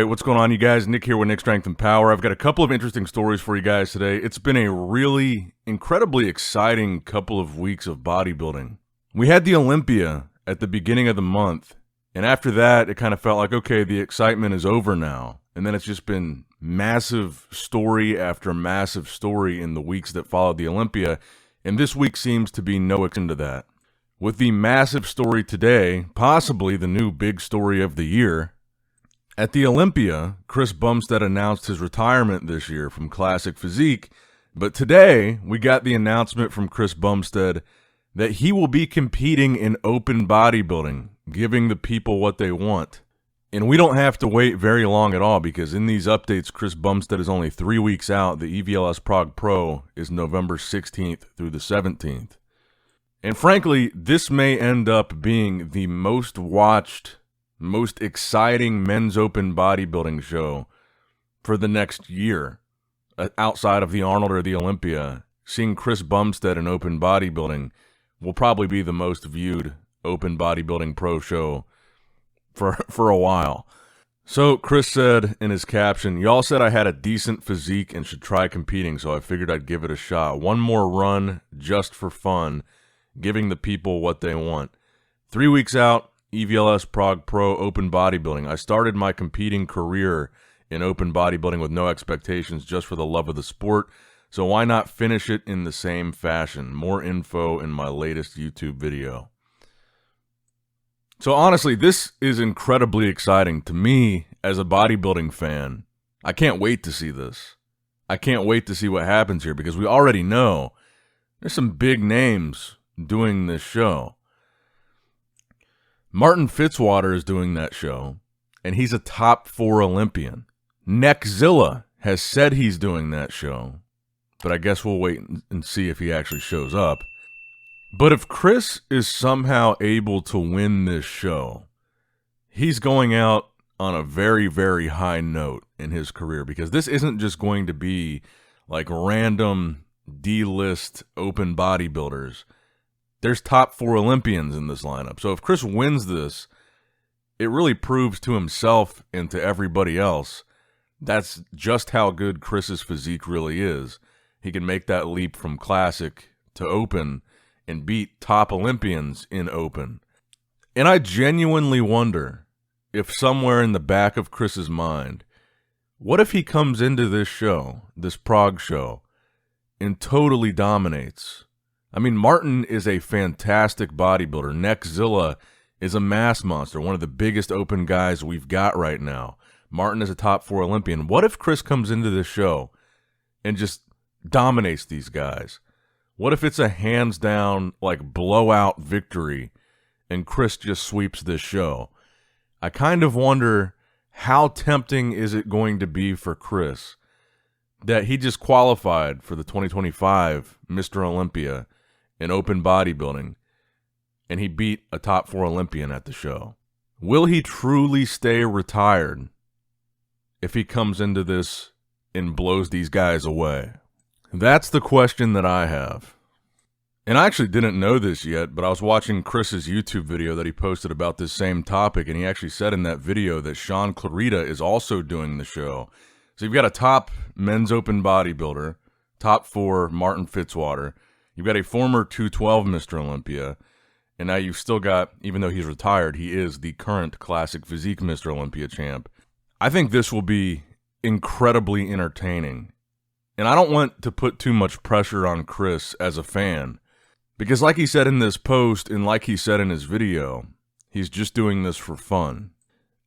what's going on, you guys? Nick here with Nick Strength and Power. I've got a couple of interesting stories for you guys today. It's been a really incredibly exciting couple of weeks of bodybuilding. We had the Olympia at the beginning of the month, and after that, it kind of felt like, okay, the excitement is over now. And then it's just been massive story after massive story in the weeks that followed the Olympia, and this week seems to be no exception to that. With the massive story today, possibly the new big story of the year, at the Olympia, Chris Bumstead announced his retirement this year from Classic Physique, but today we got the announcement from Chris Bumstead that he will be competing in open bodybuilding, giving the people what they want. And we don't have to wait very long at all, because in these updates, Chris Bumstead is only 3 weeks out. The EVLS Prague Pro is November 16th through the 17th. And frankly, this may end up being the most watched, most exciting men's open bodybuilding show for the next year, outside of the Arnold or the Olympia. Seeing Chris Bumstead in open bodybuilding will probably be the most viewed open bodybuilding pro show for a while. So Chris said in his caption, "Y'all said I had a decent physique and should try competing, so I figured I'd give it a shot. One more run just for fun, giving the people what they want. 3 weeks out, EVLS Prague Pro Open Bodybuilding. I started my competing career in open bodybuilding with no expectations, just for the love of the sport. So why not finish it in the same fashion? More info in my latest YouTube video." So honestly, this is incredibly exciting to me as a bodybuilding fan. I can't wait to see this. I can't wait to see what happens here, because we already know there's some big names doing this show. Martin Fitzwater is doing that show, and he's a top 4 Olympian. Neckzilla has said he's doing that show, but I guess we'll wait and see if he actually shows up. But if Chris is somehow able to win this show, he's going out on a very, very high note in his career, because this isn't just going to be like random D-list open bodybuilders. There's top 4 Olympians in this lineup. So if Chris wins this, it really proves to himself and to everybody else that's just how good Chris's physique really is. He can make that leap from classic to open and beat top Olympians in open. And I genuinely wonder if somewhere in the back of Chris's mind, what if he comes into this show, this Prague show, and totally dominates? I mean, Martin is a fantastic bodybuilder. Neckzilla is a mass monster, one of the biggest open guys we've got right now. Martin is a top 4 Olympian. What if Chris comes into this show and just dominates these guys? What if it's a hands-down, like, blowout victory and Chris just sweeps this show? I kind of wonder, how tempting is it going to be for Chris that he just qualified for the 2025 Mr. Olympia in open bodybuilding, and he beat a top 4 Olympian at the show? Will he truly stay retired if he comes into this and blows these guys away? That's the question that I have. And I actually didn't know this yet, but I was watching Chris's YouTube video that he posted about this same topic, and he actually said in that video that Shaun Clarida is also doing the show. So you've got a top men's open bodybuilder, top 4 Martin Fitzwater. You've got a former 212 Mr. Olympia, and now you've still got, even though he's retired, he is the current Classic Physique Mr. Olympia champ. I think this will be incredibly entertaining. And I don't want to put too much pressure on Chris as a fan, because like he said in this post, and like he said in his video, he's just doing this for fun.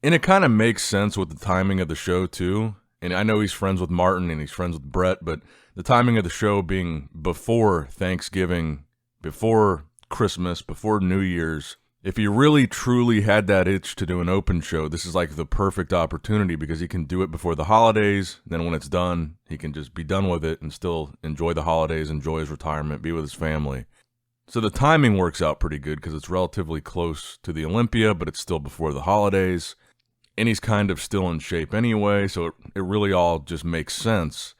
And it kind of makes sense with the timing of the show too. And I know he's friends with Martin and he's friends with Brett, but the timing of the show being before Thanksgiving, before Christmas, before New Year's, if he really truly had that itch to do an open show, this is like the perfect opportunity, because he can do it before the holidays. Then when it's done, he can just be done with it and still enjoy the holidays, enjoy his retirement, be with his family. So the timing works out pretty good, because it's relatively close to the Olympia, but it's still before the holidays. And he's kind of still in shape anyway, so it really all just makes sense.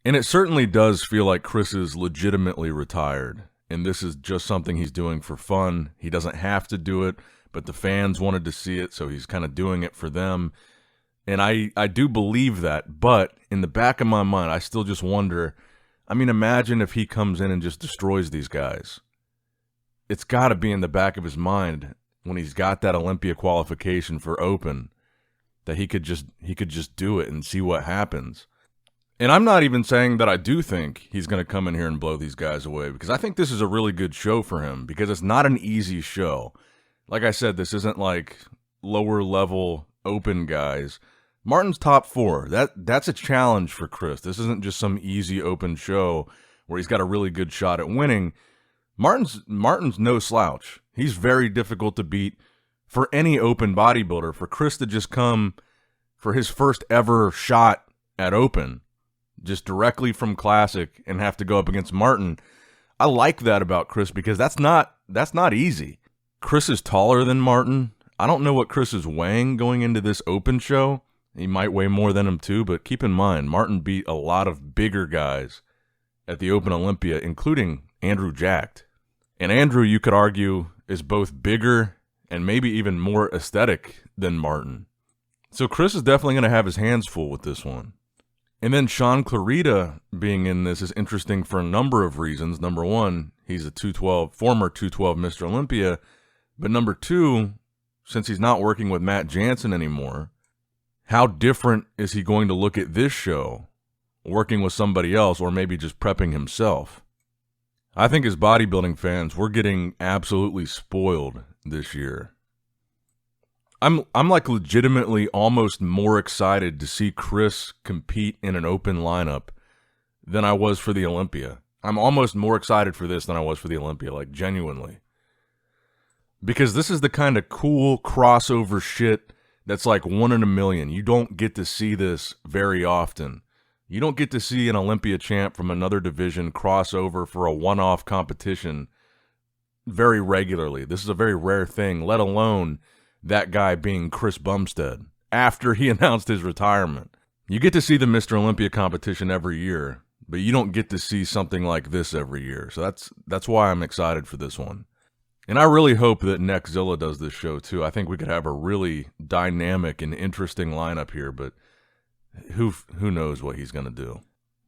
And it certainly does feel like Chris is legitimately retired, and this is just something he's doing for fun. He doesn't have to do it, but the fans wanted to see it, so he's kind of doing it for them. And I do believe that, but in the back of my mind, I still just wonder, I mean, imagine if he comes in and just destroys these guys. It's got to be in the back of his mind when he's got that Olympia qualification for open that he could just do it and see what happens. And I'm not even saying that I do think he's going to come in here and blow these guys away, because I think this is a really good show for him, because it's not an easy show. Like I said, this isn't like lower level open guys. Martin's top 4. That's a challenge for Chris. This isn't just some easy open show where he's got a really good shot at winning. Martin's no slouch. He's very difficult to beat for any open bodybuilder. For Chris to just come for his first ever shot at open, just directly from Classic, and have to go up against Martin, I like that about Chris, because that's not easy. Chris is taller than Martin. I don't know what Chris is weighing going into this open show. He might weigh more than him too, but keep in mind, Martin beat a lot of bigger guys at the Open Olympia, including Andrew Jacked. And Andrew, you could argue, is both bigger and maybe even more aesthetic than Martin. So Chris is definitely going to have his hands full with this one. And then Shaun Clarida being in this is interesting for a number of reasons. Number one, he's a former 212 Mr. Olympia. But number two, since he's not working with Matt Jansen anymore, how different is he going to look at this show, working with somebody else, or maybe just prepping himself? I think as bodybuilding fans, we're getting absolutely spoiled this year. I'm like legitimately almost more excited to see Chris compete in an open lineup than I was for the Olympia. I'm almost more excited for this than I was for the Olympia, like genuinely. Because this is the kind of cool crossover shit that's like 1 in a million. You don't get to see this very often. You don't get to see an Olympia champ from another division cross over for a one-off competition very regularly. This is a very rare thing, let alone that guy being Chris Bumstead after he announced his retirement. You get to see the Mr. Olympia competition every year, but you don't get to see something like this every year. So that's why I'm excited for this one. And I really hope that NICKS&P does this show too. I think we could have a really dynamic and interesting lineup here, but who knows what he's going to do.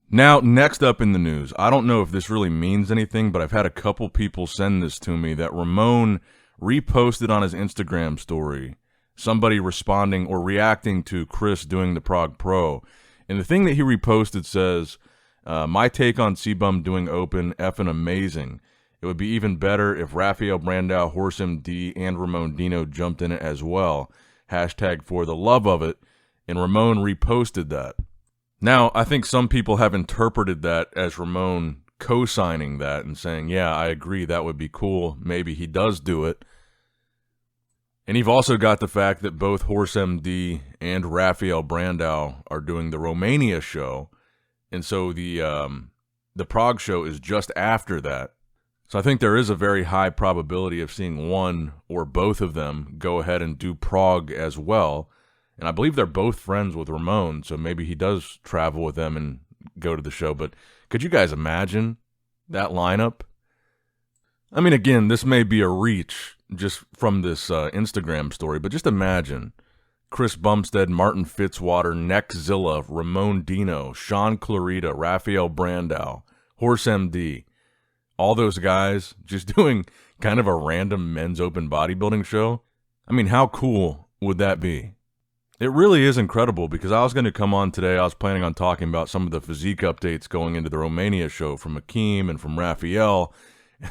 Now, next up in the news, I don't know if this really means anything, but I've had a couple people send this to me, that Ramon reposted on his Instagram story, somebody responding or reacting to Chris doing the Prague Pro. And the thing that he reposted says, my take on CBum doing open, effing amazing. It would be even better if Rafael, Brandao, Horse MD, and Ramon Dino jumped in it as well. Hashtag for the love of it. And Ramon reposted that. Now, I think some people have interpreted that as Ramon co-signing that and saying, yeah, I agree, that would be cool. Maybe he does do it. And you've also got the fact that both Horse MD and Rafael Brandao are doing the Romania show. And so the Prague show is just after that. So I think there is a very high probability of seeing one or both of them go ahead and do Prague as well. And I believe they're both friends with Ramon, so maybe he does travel with them and go to the show. But could you guys imagine that lineup? I mean, again, this may be a reach just from this Instagram story, but just imagine Chris Bumstead, Martin Fitzwater, NICKS&P, Ramon Dino, Shaun Clarida, Rafael Brandao, Horse MD. All those guys just doing kind of a random men's open bodybuilding show. I mean, how cool would that be? It really is incredible, because I was going to come on today. I was planning on talking about some of the physique updates going into the Romania show from Akim and from Rafael.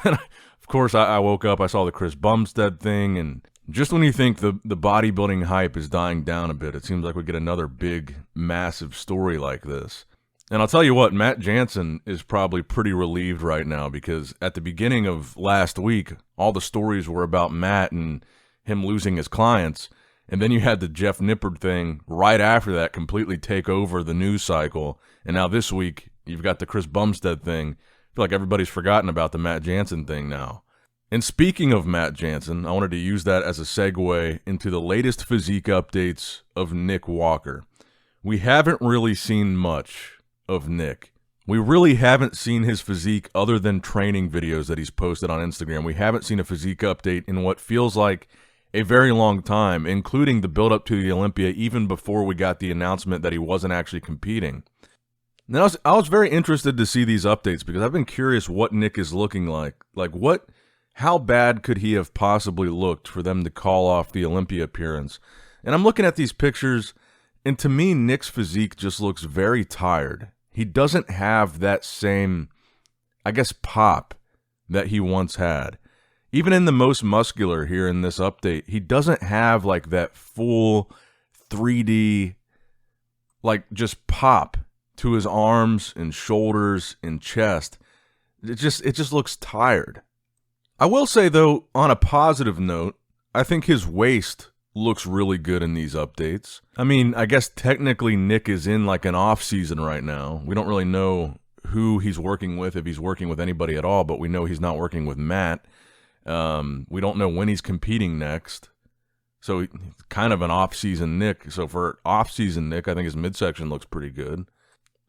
And of course, I woke up, I saw the Chris Bumstead thing, and just when you think the bodybuilding hype is dying down a bit, it seems like we get another big, massive story like this. And I'll tell you what, Matt Jansen is probably pretty relieved right now, because at the beginning of last week, all the stories were about Matt and him losing his clients. And then you had the Jeff Nippard thing right after that completely take over the news cycle. And now this week, you've got the Chris Bumstead thing. I feel like everybody's forgotten about the Matt Jansen thing now. And speaking of Matt Jansen, I wanted to use that as a segue into the latest physique updates of Nick Walker. We haven't really seen much of Nick. We really haven't seen his physique other than training videos that he's posted on Instagram. We haven't seen a physique update in what feels like a very long time, including the build-up to the Olympia, even before we got the announcement that he wasn't actually competing. Now, I was very interested to see these updates because I've been curious what Nick is looking like. How bad could he have possibly looked for them to call off the Olympia appearance? And I'm looking at these pictures, and to me, Nick's physique just looks very tired. He doesn't have that same, I guess, pop that he once had. Even in the most muscular here in this update, he doesn't have like that full 3D, like just pop to his arms and shoulders and chest. It just looks tired. I will say, though, on a positive note, I think his waist looks really good in these updates. I mean, I guess technically Nick is in like an off season right now. We don't really know who he's working with, if he's working with anybody at all, but we know he's not working with Matt. We don't know when he's competing next. So kind of an off-season Nick. So for off-season Nick, I think his midsection looks pretty good.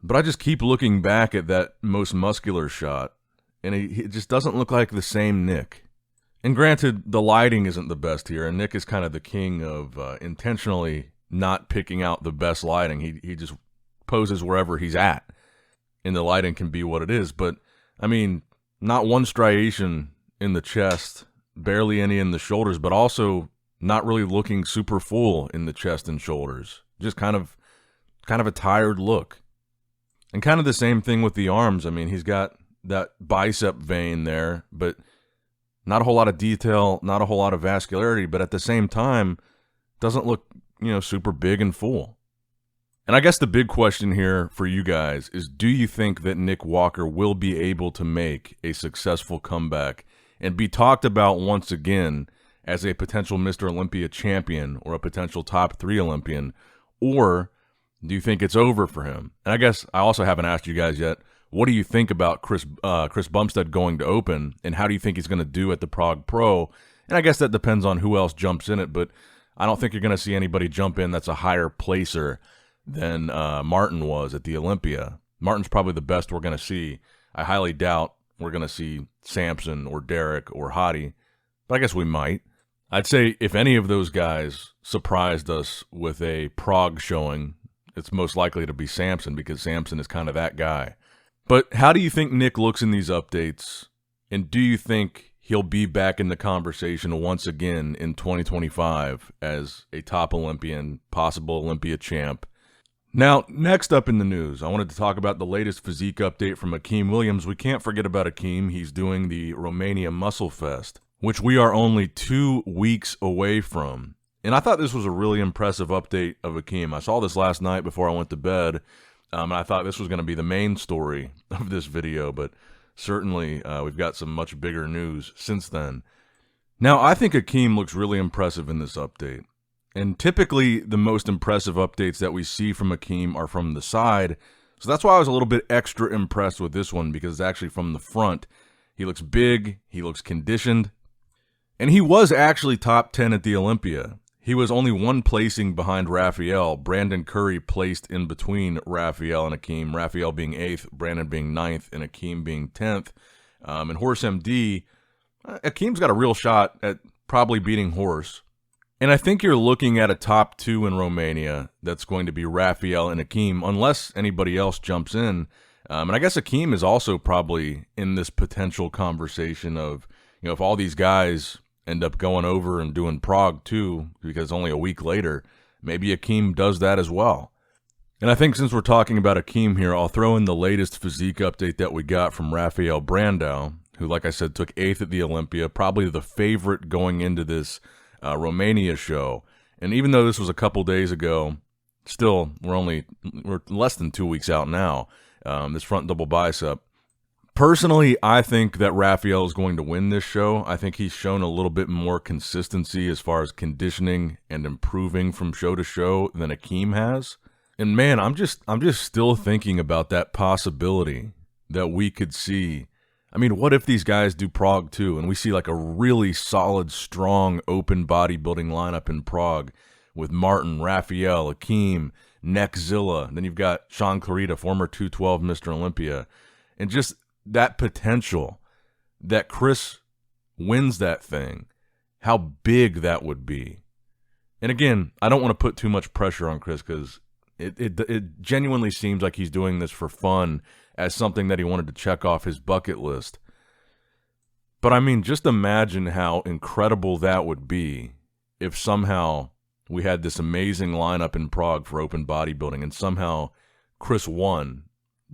But I just keep looking back at that most muscular shot, and it just doesn't look like the same Nick. And granted, the lighting isn't the best here, and Nick is kind of the king of intentionally not picking out the best lighting. He just poses wherever he's at, and the lighting can be what it is. But, I mean, not one striation in the chest, barely any in the shoulders, but also not really looking super full in the chest and shoulders. Just kind of a tired look. And kind of the same thing with the arms. I mean, he's got that bicep vein there, but not a whole lot of detail, not a whole lot of vascularity, but at the same time, doesn't look, super big and full. And I guess the big question here for you guys is, do you think that Nick Walker will be able to make a successful comeback and be talked about once again as a potential Mr. Olympia champion or a potential top 3 Olympian, or do you think it's over for him? And I guess I also haven't asked you guys yet, what do you think about Chris Bumstead going to Open, and how do you think he's going to do at the Prague Pro? And I guess that depends on who else jumps in it, but I don't think you're going to see anybody jump in that's a higher placer than Martin was at the Olympia. Martin's probably the best we're going to see. I highly doubt we're going to see Samson or Derek or Hottie, but I guess we might. I'd say if any of those guys surprised us with a Prague showing, it's most likely to be Samson, because Samson is kind of that guy. But how do you think Nick looks in these updates, and do you think he'll be back in the conversation once again in 2025 as a top Olympian, possible Olympia champ? Now, next up in the news, I wanted to talk about the latest physique update from Akim Williams. We can't forget about Akim. He's doing the Romania Muscle Fest, which we are only 2 weeks away from. And I thought this was a really impressive update of Akim. I saw this last night before I went to bed, and I thought this was going to be the main story of this video, but certainly we've got some much bigger news since then. Now, I think Akim looks really impressive in this update. And typically, the most impressive updates that we see from Akim are from the side. So that's why I was a little bit extra impressed with this one, because it's actually from the front. He looks big, he looks conditioned, and he was actually top 10 at the Olympia. He was only 1 placing behind Rafael. Brandon Curry placed in between Rafael and Akim, Rafael being 8th, Brandon being 9th, and Akim being 10th. And Horse MD, Akim's got a real shot at probably beating Horse. And I think you're looking at a top 2 in Romania that's going to be Rafael and Akim, unless anybody else jumps in. And I guess Akim is also probably in this potential conversation of, if all these guys end up going over and doing Prague too, because only a week later, maybe Akim does that as well. And I think since we're talking about Akim here, I'll throw in the latest physique update that we got from Rafael Brandao, who, like I said, took 8th at the Olympia, probably the favorite going into this Romania show. And even though this was a couple days ago, still, we're less than 2 weeks out now, this front double bicep. Personally, I think that Rafael is going to win this show. I think he's shown a little bit more consistency as far as conditioning and improving from show to show than Akim has. And man, I'm just still thinking about that possibility that we could see. I mean, what if these guys do Prague too, and we see like a really solid, strong, open bodybuilding lineup in Prague with Martin, Rafael, Akim, NICKS&P. Then you've got Shaun Clarida, former 212 Mr. Olympia, and just that potential that Chris wins that thing how big that would be. And again, I don't want to put too much pressure on Chris because it genuinely seems like he's doing this for fun as something that he wanted to check off his bucket list. But I mean, just imagine how incredible that would be if somehow we had this amazing lineup in Prague for open bodybuilding and somehow Chris won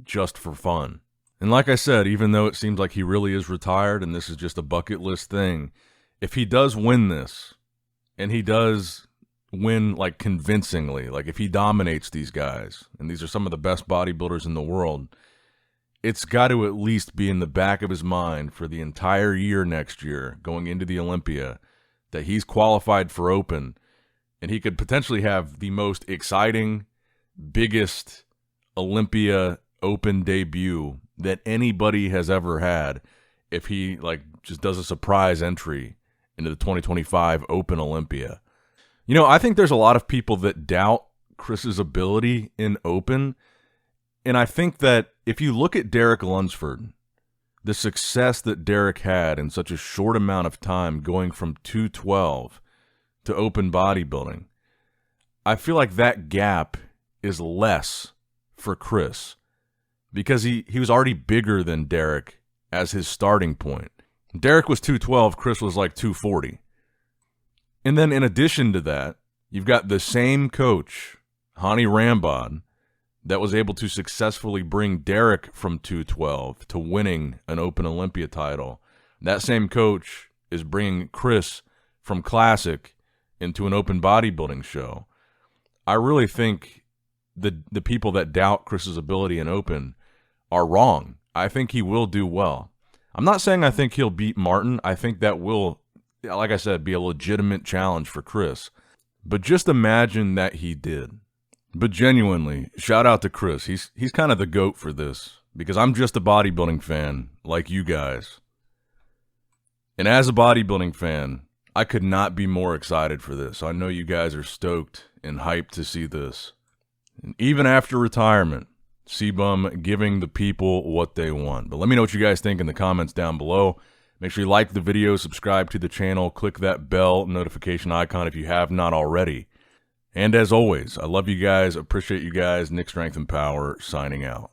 just for fun. And like I said, even though it seems like he really is retired and this is just a bucket list thing, if he does win this, and he does win like convincingly, like if he dominates these guys, and these are some of the best bodybuilders in the world, it's got to at least be in the back of his mind for the entire year next year going into the Olympia that he's qualified for open, and he could potentially have the most exciting, biggest Olympia open debut that anybody has ever had if he like just does a surprise entry into the 2025 Open Olympia. You know, I think there's a lot of people that doubt Chris's ability in open, and I think that if you look at Derek Lunsford, the success that Derek had in such a short amount of time going from 212 to open bodybuilding, I feel like that gap is less for Chris because he was already bigger than Derek as his starting point. Derek was 212, Chris was like 240. And then in addition to that, you've got the same coach, Hani Rambod, that was able to successfully bring Derek from 212 to winning an Open Olympia title. That same coach is bringing Chris from Classic into an open bodybuilding show. I really think the people that doubt Chris's ability in open are wrong. I think he will do well. I'm not saying I think he'll beat Martin. I think that will, like I said, be a legitimate challenge for Chris. But just imagine that he did. But genuinely, shout out to Chris. He's kind of the GOAT for this because I'm just a bodybuilding fan like you guys. And as a bodybuilding fan, I could not be more excited for this. I know you guys are stoked and hyped to see this. And even after retirement, CBum giving the people what they want. But let me know what you guys think in the comments down below. Make sure you like the video, subscribe to the channel, click that bell notification icon if you have not already. And as always, I love you guys, appreciate you guys. Nick Strength and Power signing out.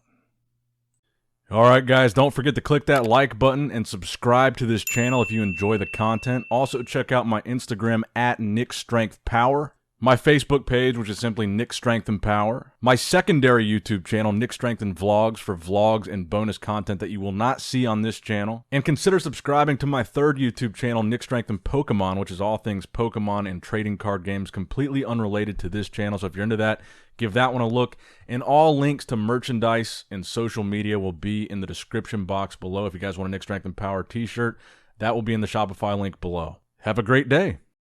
All right, guys, don't forget to click that like button and subscribe to this channel if you enjoy the content. Also, check out my Instagram at NickStrengthPower. My Facebook page, which is simply Nick Strength and Power. My secondary YouTube channel, Nick Strength and Vlogs, for vlogs and bonus content that you will not see on this channel. And consider subscribing to my third YouTube channel, Nick Strength and Pokemon, which is all things Pokemon and trading card games, completely unrelated to this channel. So if you're into that, give that one a look. And all links to merchandise and social media will be in the description box below. If you guys want a Nick Strength and Power t-shirt, that will be in the Shopify link below. Have a great day.